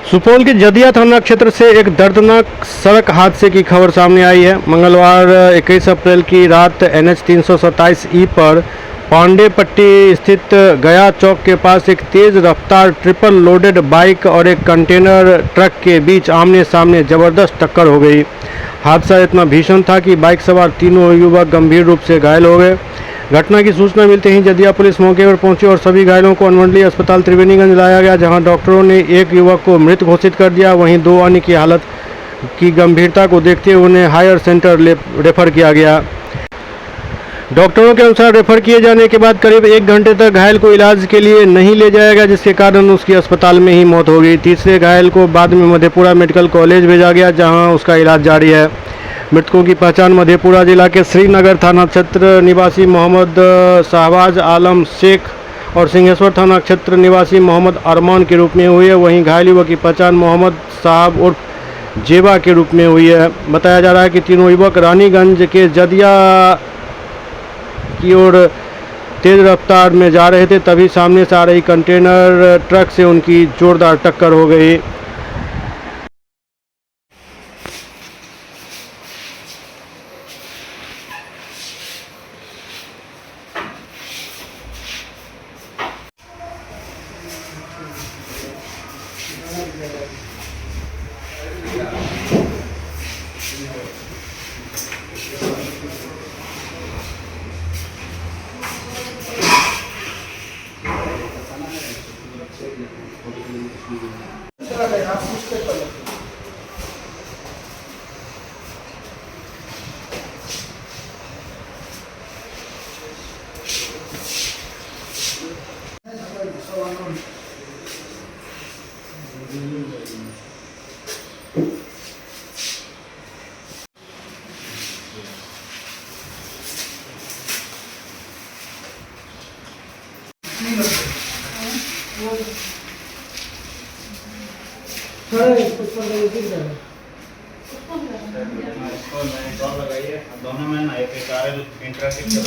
सुपौल के जदिया थाना क्षेत्र से एक दर्दनाक सड़क हादसे की खबर सामने आई है। मंगलवार 21 अप्रैल की रात NH 327E पर पांडेपट्टी स्थित गया चौक के पास एक तेज रफ्तार ट्रिपल लोडेड बाइक और एक कंटेनर ट्रक के बीच आमने सामने जबरदस्त टक्कर हो गई। हादसा इतना भीषण था कि बाइक सवार तीनों युवक गंभीर रूप से घायल हो गए। घटना की सूचना मिलते ही जदिया पुलिस मौके पर पहुंची और सभी घायलों को अनुमंडलीय अस्पताल त्रिवेणीगंज लाया गया, जहां डॉक्टरों ने एक युवक को मृत घोषित कर दिया। वहीं दो अन्य की हालत की गंभीरता को देखते हुए उन्हें हायर सेंटर रेफर किया गया। डॉक्टरों के अनुसार रेफर किए जाने के बाद करीब 1 घंटे तक घायल को इलाज के लिए नहीं ले जाया गया, जिसके कारण उसकी अस्पताल में ही मौत हो गई। तीसरे घायल को बाद में मधेपुरा मेडिकल कॉलेज भेजा गया, जहां उसका इलाज जारी है। मृतकों की पहचान मधेपुरा जिला के श्रीनगर थाना क्षेत्र निवासी मोहम्मद शाहबाज आलम शेख और सिंहेश्वर थाना क्षेत्र निवासी मोहम्मद अरमान के रूप में हुई है। वहीं घायल युवक की पहचान मोहम्मद साहब उर्फ जेबा के रूप में हुई है। बताया जा रहा है कि तीनों युवक रानीगंज के जदिया की ओर तेज रफ्तार में जा रहे थे, तभी सामने से आ रही कंटेनर ट्रक से उनकी जोरदार टक्कर हो गई। दोनों में ना एक इंटरेक्टिव